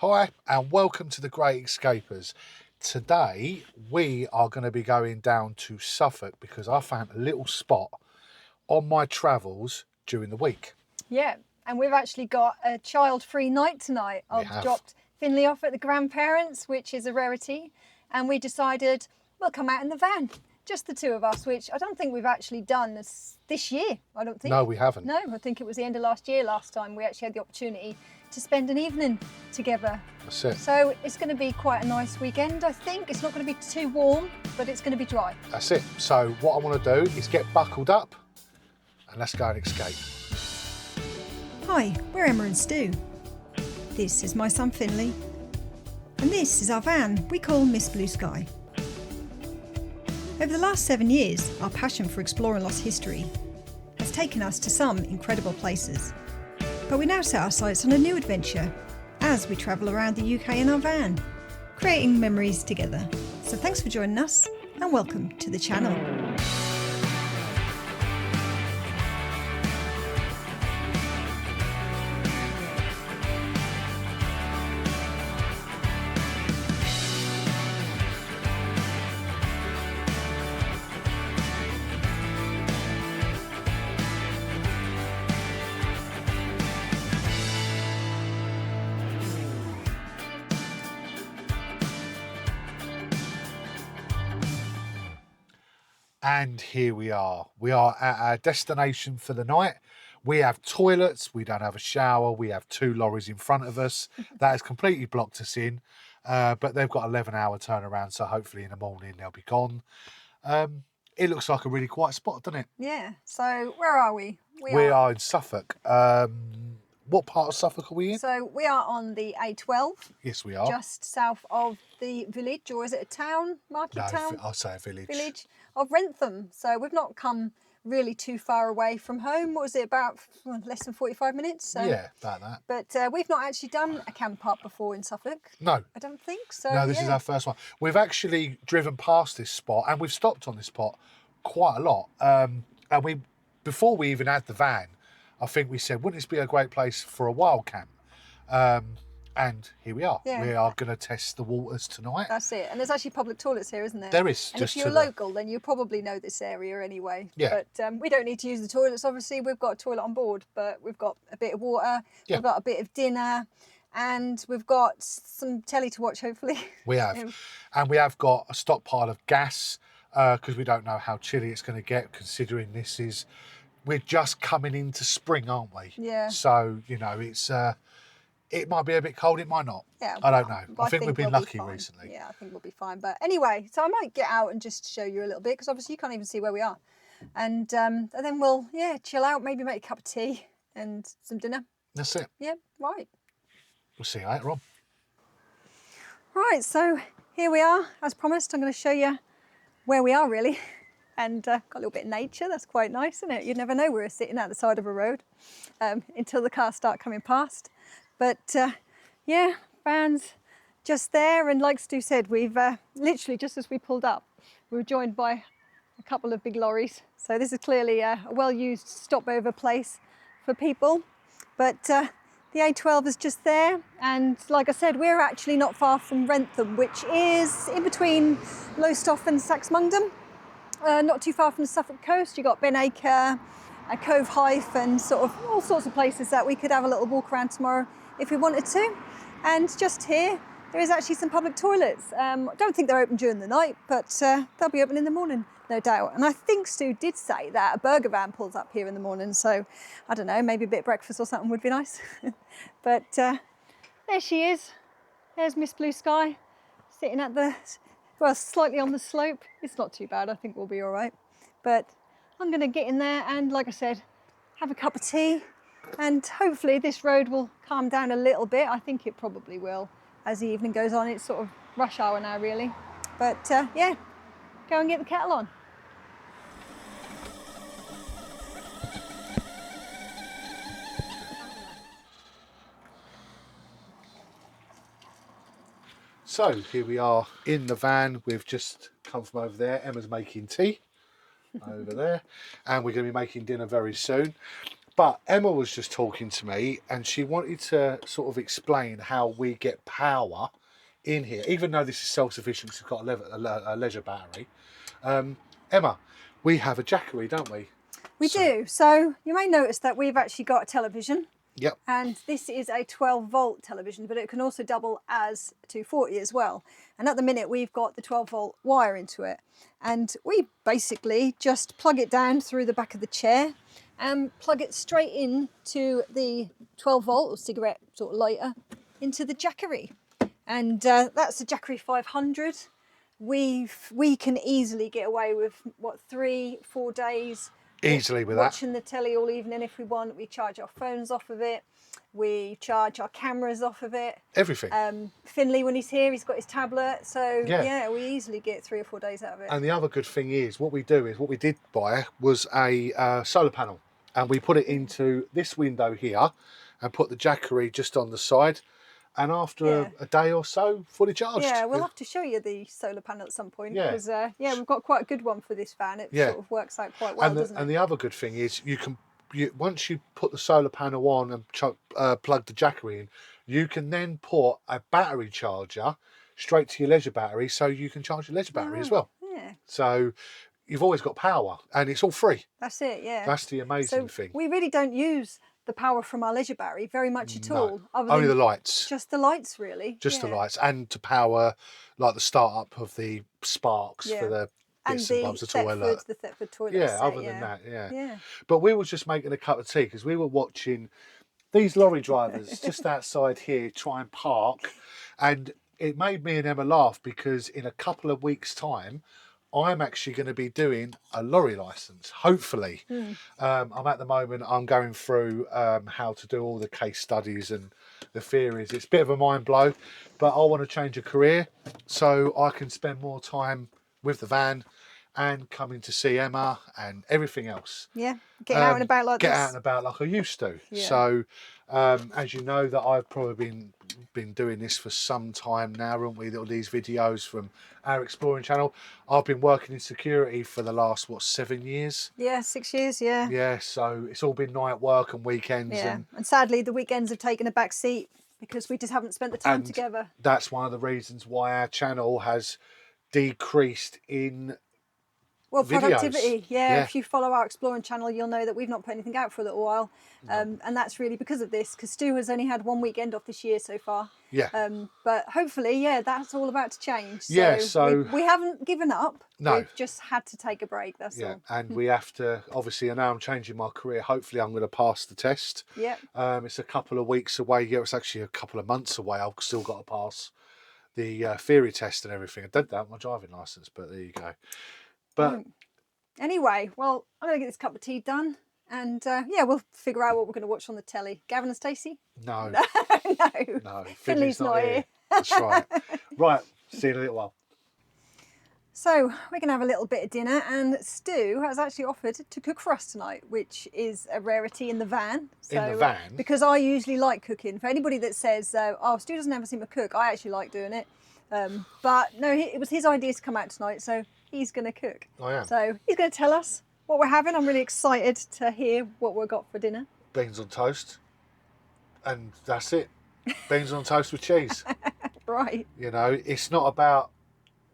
Hi and welcome to the Great Escapers. Today we are going to be going down to Suffolk because I found a little spot on my travels during the week. Yeah, and we've actually got a child-free night tonight. I've dropped Finley off at the grandparents', which is a rarity, and we decided we'll come out in the van. Just the two of us, which I don't think we've actually done this year, I don't think. No, we haven't. No, I think it was the end of last year last time we actually had the opportunity to spend an evening together. That's it. So it's going to be quite a nice weekend, I think. It's not going to be too warm, but it's going to be dry. That's it. So what I want to do is get buckled up and let's go and escape. Hi, we're Emma and Stu. This is my son Finley. And this is our van we call Miss Blue Sky. Over the last 7 years, our passion for exploring lost history has taken us to some incredible places. But we now set our sights on a new adventure as we travel around the UK in our van, creating memories together. So thanks for joining us and welcome to the channel. And here we are. We are at our destination for the night. We have toilets, we don't have a shower, we have 2 lorries in front of us. That has completely blocked us in, but they've got 11-hour turnaround, so hopefully in the morning they'll be gone. It looks like a really quiet spot, doesn't it? Yeah, so where are we? We are in Suffolk. What part of Suffolk are we in? So we are on the A12. Yes, we are. Just south of the village, or is it a town, market town? I'll say a village. Village of Wrentham. So we've not come really too far away from home. What was it, about less than 45 minutes? So, yeah, about that. But we've not actually done a camp up before in Suffolk. No. I don't think so. No, this is our first one. We've actually driven past this spot and we've stopped on this spot quite a lot. And before we even had the van, I think we said, wouldn't this be a great place for a wild camp? And here we are. Yeah. We are going to test the waters tonight. That's it. And there's actually public toilets here, isn't there? There is. And if you're local, then you probably know this area anyway. Yeah. But we don't need to use the toilets, obviously. We've got a toilet on board, but we've got a bit of water, yeah. We've got a bit of dinner, and we've got some telly to watch, hopefully. We have. And we have got a stockpile of gas because we don't know how chilly it's going to get, considering we're just coming into spring, aren't we? Yeah. So, you know, it might be a bit cold, it might not. Yeah. I don't know. I think we've been we'll lucky recently. Yeah, I think we'll be fine. But anyway, so I might get out and just show you a little bit, because obviously you can't even see where we are. And then we'll, chill out, maybe make a cup of tea and some dinner. That's it. Yeah, right. We'll see you later on. Right, so here we are. As promised, I'm going to show you where we are, really. And got a little bit of nature. That's quite nice, isn't it? You'd never know we're sitting at the side of a road until the cars start coming past. But yeah, van's just there. And like Stu said, we've literally, just as we pulled up, we were joined by a couple of big lorries. So this is clearly a well-used stopover place for people. But the A12 is just there. And like I said, we're actually not far from Wrentham, which is in between Lowestoft and Saxmundham. Not too far from the Suffolk coast. You've got Ben Acre, Cove Hythe, and sort of all sorts of places that we could have a little walk around tomorrow if we wanted to. And just here, there is actually some public toilets. I don't think they're open during the night, but they'll be open in the morning, no doubt. And I think Stu did say that a burger van pulls up here in the morning, so I don't know, maybe a bit of breakfast or something would be nice. But there she is. There's Miss Blue Sky, sitting at slightly on the slope. It's not too bad, I think we'll be all right. But I'm gonna get in there and, like I said, have a cup of tea, and hopefully this road will calm down a little bit. I think it probably will as the evening goes on. It's sort of rush hour now, really. But yeah, go and get the kettle on. So here we are in the van. We've just come from over there. Emma's making tea over there, and we're going to be making dinner very soon. But Emma was just talking to me and she wanted to sort of explain how we get power in here, even though this is self-sufficient, it's got a leisure battery. Emma, we have a Jackery, don't we? We do. So you may notice that we've actually got a television. Yep. And this is a 12-volt television, but it can also double as a 240 as well. And at the minute, we've got the 12-volt wire into it. And we basically just plug it down through the back of the chair and plug it straight into the 12-volt or cigarette sort of lighter into the Jackery. And that's a Jackery 500. We can easily get away with, what, 3-4 days easily with watching the telly all evening if we want. We charge our phones off of it. We charge our cameras off of it. Everything. Finley, when he's here, he's got his tablet. So yeah, we easily get 3 or 4 days out of it. And the other good thing is, what we did buy was a solar panel, and we put it into this window here, and put the Jackery just on the side. And after a day or so, fully charged. Yeah, we'll have to show you the solar panel at some point. Yeah. Because, we've got quite a good one for this van. It sort of works out quite well, doesn't it? And the other good thing is, once you put the solar panel on and plug the Jackery in, you can then put a battery charger straight to your leisure battery, so you can charge your leisure battery as well. Yeah. So you've always got power, and it's all free. That's it, yeah. That's the amazing thing. We really don't use the power from our leisure battery very much at all. Only the lights. Just the lights, really. Just the lights, and to power like the start up of the sparks for the bits and bobs, the toilet. The Thetford toilet. Yeah, set, other than that, yeah. But we were just making a cup of tea because we were watching these lorry drivers just outside here try and park, and it made me and Emma laugh because in a couple of weeks' time, I'm actually going to be doing a lorry license, hopefully. I'm at the moment, I'm going through how to do all the case studies and the theories. It's a bit of a mind blow, but I want to change a career so I can spend more time with the van and coming to see Emma and everything else. Yeah, get out and about like this. Get out and about like I used to. Yeah. So, as you know, that I've probably been doing this for some time now, haven't we? All these videos from our exploring channel. I've been working in security for the last 7 years. Yeah, 6 years. Yeah. Yeah, so it's all been night work and weekends. Yeah, and sadly the weekends have taken a back seat because we just haven't spent the time together. That's one of the reasons why our channel has decreased in productivity. Yeah. If you follow our exploring channel, you'll know that we've not put anything out for a little while, and that's really because of this. Because Stu has only had 1 weekend off this year so far. Yeah. But hopefully, that's all about to change. So we haven't given up. No. We've just had to take a break. That's all. And we have to obviously. And now I'm changing my career. Hopefully, I'm going to pass the test. Yeah. It's a couple of weeks away. Yeah, it's actually a couple of months away. I've still got to pass the theory test and everything. I did that with my driving license, but there you go. But anyway, well, I'm going to get this cup of tea done, and we'll figure out what we're going to watch on the telly. Gavin and Stacey? No. No. Finley's not here. That's right. Right, see you in a little while. So we're going to have a little bit of dinner, and Stu has actually offered to cook for us tonight, which is a rarity in the van. So, in the van? Because I usually like cooking. For anybody that says, Stu doesn't ever seem to cook, I actually like doing it. But no, it was his idea to come out tonight, so he's going to cook. I am. So he's going to tell us what we're having. I'm really excited to hear what we've got for dinner. Beans on toast, and that's it. Beans on toast with cheese. Right. You know, it's not about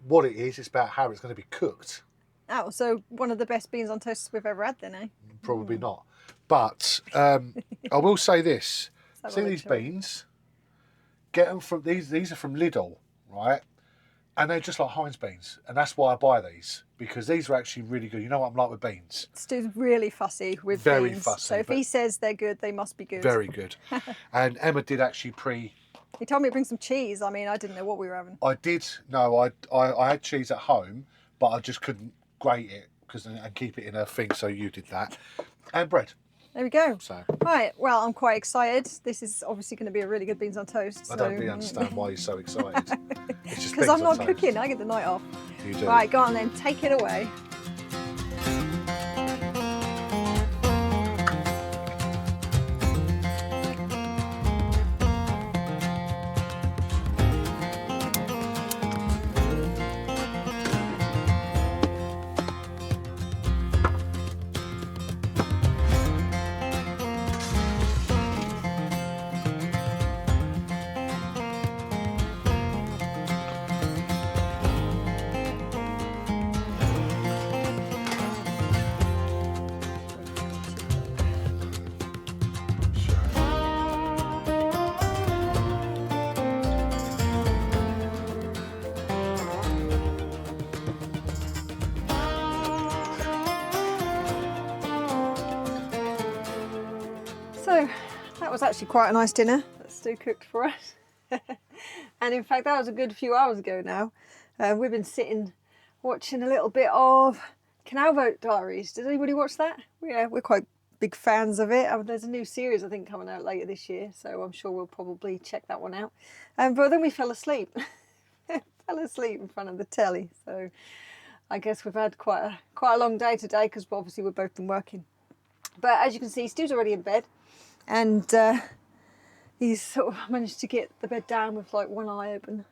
what it is, it's about how it's going to be cooked. Oh, so one of the best beans on toast we've ever had then, eh? Probably not. But I will say this. See these beans? Get them from, these are from Lidl, right? And they're just like Heinz beans. And that's why I buy these, because these are actually really good. You know what I'm like with beans? Stu's really fussy with beans. Very fussy. So if he says they're good, they must be good. Very good. And Emma did actually He told me to bring some cheese. I mean, I didn't know what we were having. I had cheese at home, but I just couldn't grate it and keep it in a thing, so you did that. And bread. There we go. So. Right, well, I'm quite excited. This is obviously going to be a really good beans on toast. I don't really understand why you're so excited. It's just because I'm not cooking, I get the night off. You do. Right, go on then, take it away. was actually quite a nice dinner that Stu cooked for us. And in fact, that was a good few hours ago now. We've been sitting watching a little bit of Canal Boat Diaries. Did anybody watch that? Yeah, we're quite big fans of it. There's a new series, I think, coming out later this year, so I'm sure we'll probably check that one out. But then we fell asleep. Fell asleep in front of the telly. So I guess we've had quite a long day today because obviously we've both been working. But as you can see, Stu's already in bed, and he's sort of managed to get the bed down with like one eye open.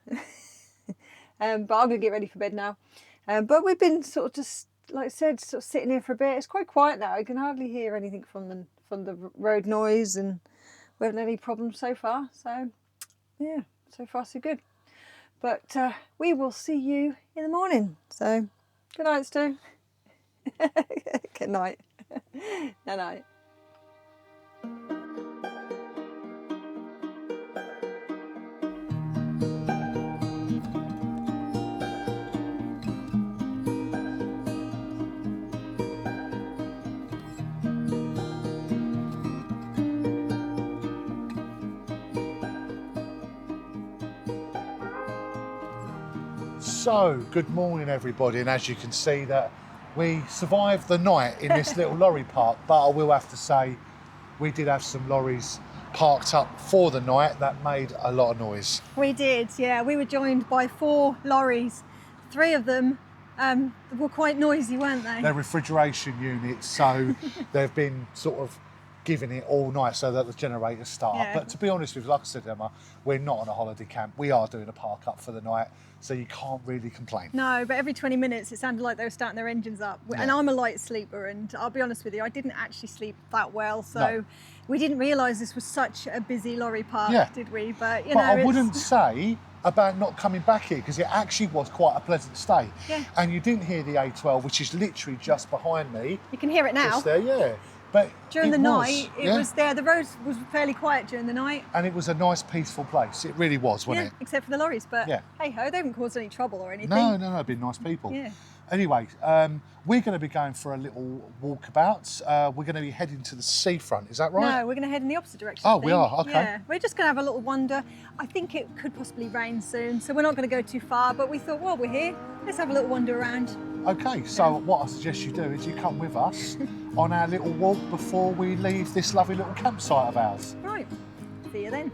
But I'm going to get ready for bed now. But we've been sort of just, like I said, sort of sitting here for a bit. It's quite quiet now. You can hardly hear anything from the road noise, and we haven't had any problems so far. So yeah, so far so good. But we will see you in the morning. So good night, Stu. Good night. Night night. So, good morning everybody, and as you can see that we survived the night in this little lorry park, but I will have to say we did have some lorries parked up for the night that made a lot of noise. We did, yeah. We were joined by 4 lorries. 3 of them were quite noisy, weren't they? They're refrigeration units, so they've been sort of giving it all night so that the generators start. Yeah. But to be honest with you, like I said, Emma, we're not on a holiday camp. We are doing a park up for the night, so you can't really complain. No, but every 20 minutes it sounded like they were starting their engines up. And I'm a light sleeper, and I'll be honest with you, I didn't actually sleep that well, so No. we didn't realise this was such a busy lorry park, Yeah. did we? But you But know, I wouldn't say about not coming back here, because it actually was quite a pleasant stay. Yeah. And you didn't hear the A12, which is literally just behind me. you can hear it now. Just there, yeah. But During the night, it yeah. was there. The road was fairly quiet during the night. And it was a nice, peaceful place. It really was, wasn't it? Except for the lorries. But Yeah. hey ho, they haven't caused any trouble or anything. No, they've been nice people. Yeah. Anyway, we're going to be going for a little walkabout. We're going to be heading to the seafront, is that right? No, we're going to head in the opposite direction. Oh, I we think. are? Okay. Yeah, we're just going to have a little wander. I think it could possibly rain soon, so we're not going to go too far. But we thought, well, we're here. Let's have a little wander around. Okay, so what I suggest you do is you come with us on our little walk before we leave this lovely little campsite of ours. Right. See you then.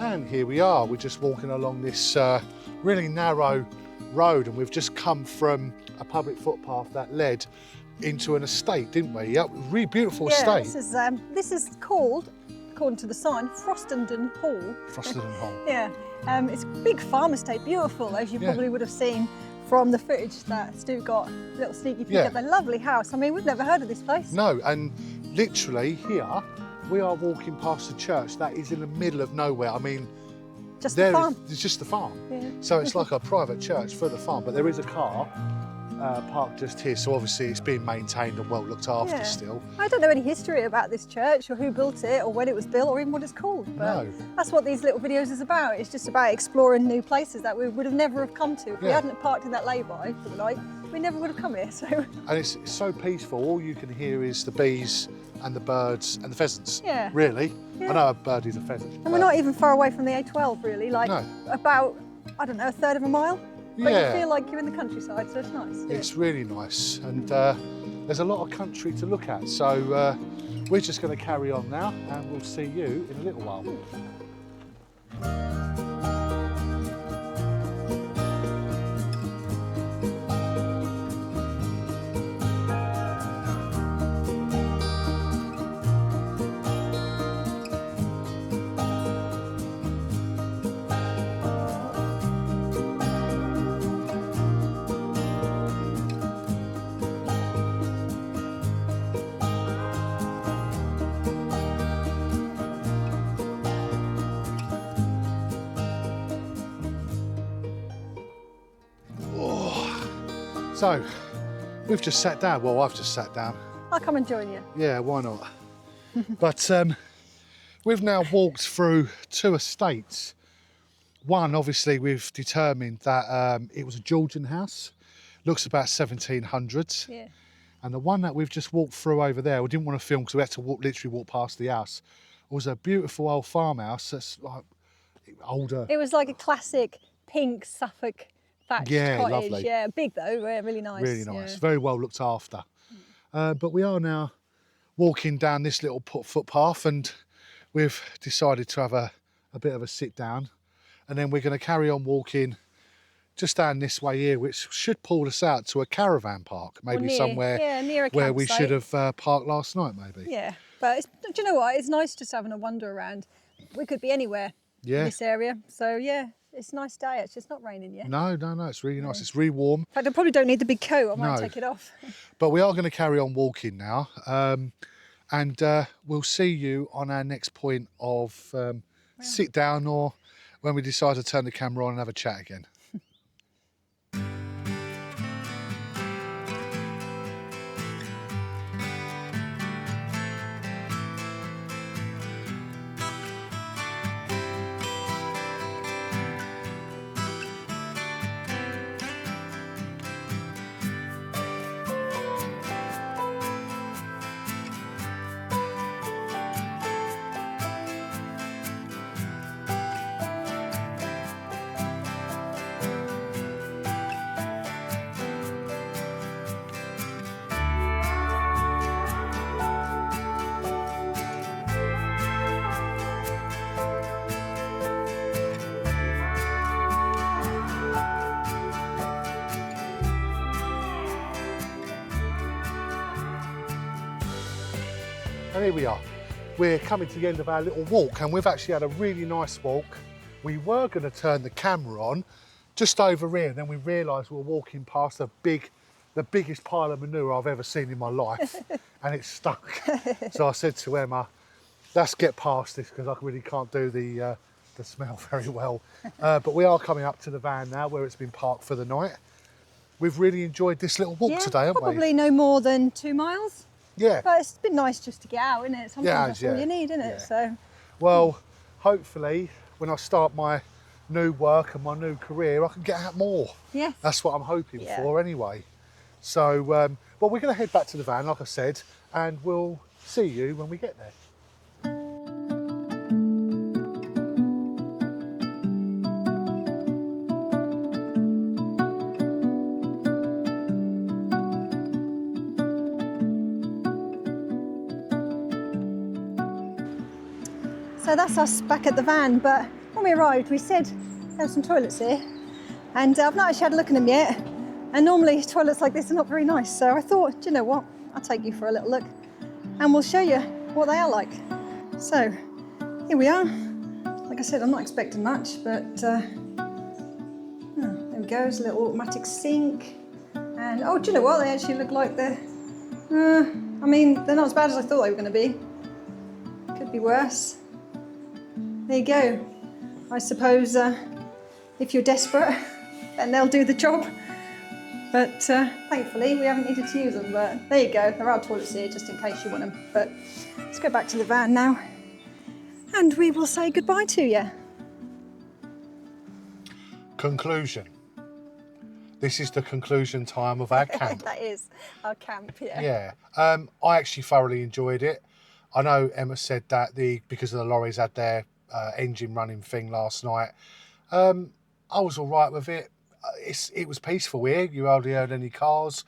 And here we are, we're just walking along this really narrow road, and we've just come from a public footpath that led into an estate, didn't we? Yeah, really beautiful estate. This is called, according to the sign, Frostenden Hall. Frostenden Hall. Yeah, it's a big farm estate, beautiful, as you Yeah. probably would have seen from the footage that Stu got. A little sneaky peek Yeah. at the lovely house. I mean, we've never heard of this place. No, and literally here, we are walking past a church that is in the middle of nowhere. I mean, Just the farm. It's just the farm. Yeah. So it's like a private church for the farm, but there is a car parked just here, so obviously it's being maintained and well looked after Yeah. still. I don't know any history about this church or who built it or when it was built or even what it's called. But No. that's what these little videos is about. It's just about exploring new places that we would have never have come to. If we Yeah. hadn't parked in that lay-by for the night, we never would have come here. So And it's so peaceful, all you can hear is the bees and the birds and the pheasants. Yeah. Really. Yeah. I know a bird is a pheasant. and we're not even far away from the A12 really, like No. about, I don't know, a third of a mile. But Yeah. you feel like you're in the countryside, so it's nice. Yeah. It's really nice, and there's a lot of country to look at. So we're just going to carry on now, and we'll see you in a little while. So, we've just sat down. Well, I've just sat down. I'll come and join you. Yeah, why not? But we've now walked through 2 estates. One, obviously, we've determined that it was a Georgian house. Looks about 1700s. Yeah. And the one that we've just walked through over there, we didn't want to film because we had to literally walk past the house, was a beautiful old farmhouse that's like older. It was like a classic pink Suffolk thatched cottage. Lovely. Yeah, big though, really nice. Really nice, Yeah. very well looked after. But we are now walking down this little footpath, and we've decided to have a bit of a sit down, and then we're going to carry on walking just down this way here, which should pull us out to a caravan park, maybe near, somewhere near a where we campsite. should have parked last night, maybe. Yeah, but do you know what? It's nice just having a wander around. We could be anywhere in this area. So yeah, it's a nice day. It's just not raining yet. No, it's really nice. It's really warm. In fact, I probably don't need the big coat. I might take it off. But we are going to carry on walking now. And we'll see you on our next point of sit down, or when we decide to turn the camera on and have a chat again. And here we are. We're coming to the end of our little walk, and we've actually had a really nice walk. We were going to turn the camera on just over here, and then we realised we were walking past the biggest pile of manure I've ever seen in my life, and it's stuck. So I said to Emma, let's get past this because I really can't do the smell very well. But we are coming up to the van now where it's been parked for the night. We've really enjoyed this little walk today, haven't we? Probably no more than 2 miles. Yeah. But it's been nice just to get out, isn't it? Sometimes that's all you need, isn't it? So. Well, hopefully when I start my new work and my new career, I can get out more. Yes. That's what I'm hoping for anyway. So, well, we're going to head back to the van, like I said, and we'll see you when we get there. So that's us back at the van, but when we arrived we said there were some toilets here, and I've not actually had a look at them yet, and normally toilets like this are not very nice, so I thought, do you know what, I'll take you for a little look and we'll show you what they are like. So here we are. Like I said, I'm not expecting much, but there we go, there's a little automatic sink, and oh, do you know what, they actually look like they're I mean, they're not as bad as I thought they were going to be. Could be worse. There you go. I suppose if you're desperate, then they'll do the job. But thankfully we haven't needed to use them, but there you go. There are toilets here just in case you want them. But let's go back to the van now and we will say goodbye to you. Conclusion. This is the conclusion time of our camp. That is our camp, yeah. Yeah. I actually thoroughly enjoyed it. I know Emma said that because of the lorries had their engine running thing last night. I was all right with it. It was peaceful here. You hardly heard any cars.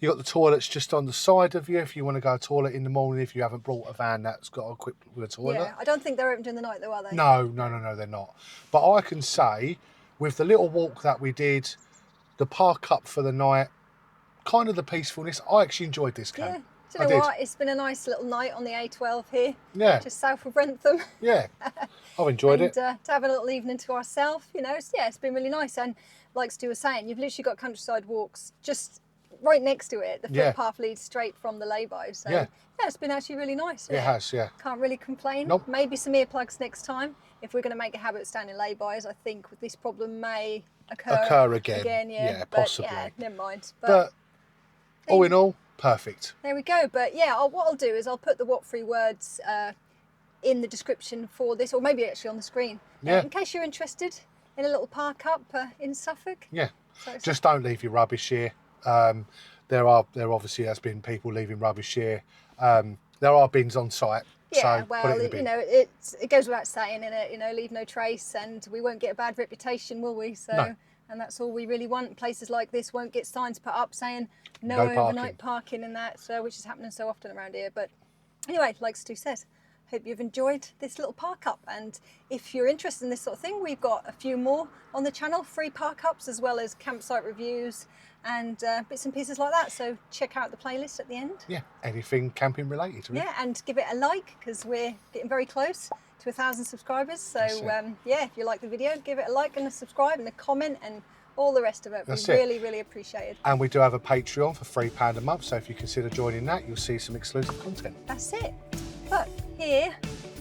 You got the toilets just on the side of you if you want to go to the toilet in the morning, if you haven't brought a van that's got equipped with a toilet. Yeah, I don't think they're open during the night though, are they? No, they're not. But I can say, with the little walk that we did, the park up for the night, kind of the peacefulness, I actually enjoyed this camp. Yeah. Do you know what? It's been a nice little night on the A12 here. Yeah. Just south of Wrentham. Yeah. I've enjoyed it. To have a little evening to ourselves, you know, it's been really nice. And like Stu was saying, you've literally got countryside walks just right next to it. The footpath leads straight from the Layby. So yeah, it's been actually really nice. It has, yeah. Can't really complain. Nope. Maybe some earplugs next time. If we're going to make a habit of standing Laybys, I think this problem may occur again. yeah. But, possibly. yeah, never mind. But all in all, perfect. There we go. But yeah, what I'll do is I'll put the what free words in the description for this, or maybe actually on the screen, in case you're interested in a little park up in Suffolk. Yeah. So Just don't leave your rubbish here. There obviously has been people leaving rubbish here. There are bins on site. Yeah, so well, put it in the bin. you know, it goes without saying, innit? You know, leave no trace, and we won't get a bad reputation, will we? So, No. And that's all we really want. Places like this won't get signs put up saying no parking. overnight parking and that, so which is happening so often around here. But anyway, like Stu says, hope you've enjoyed this little park up. And if you're interested in this sort of thing, we've got a few more on the channel, free park ups as well as campsite reviews and bits and pieces like that. So check out the playlist at the end. Yeah, anything camping related. Really. Yeah, and give it a like because we're getting very close to 1,000 subscribers. So yeah, if you like the video, give it a like and a subscribe and a comment and all the rest of it. That's we it. really, really appreciate it. And we do have a Patreon for £3 a month. So if you consider joining that, you'll see some exclusive content. That's it. But here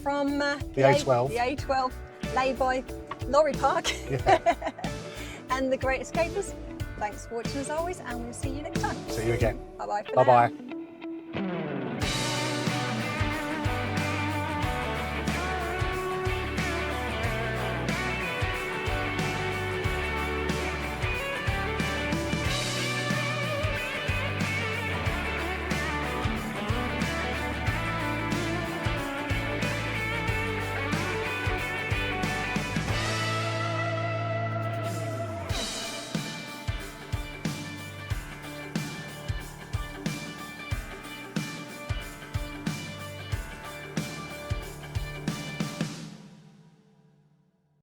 from the A12. The A12, Layby, Lorry Park, and the Great Escapers. Thanks for watching as always, and we'll see you next time. See you again. Bye-bye for now. Bye-bye.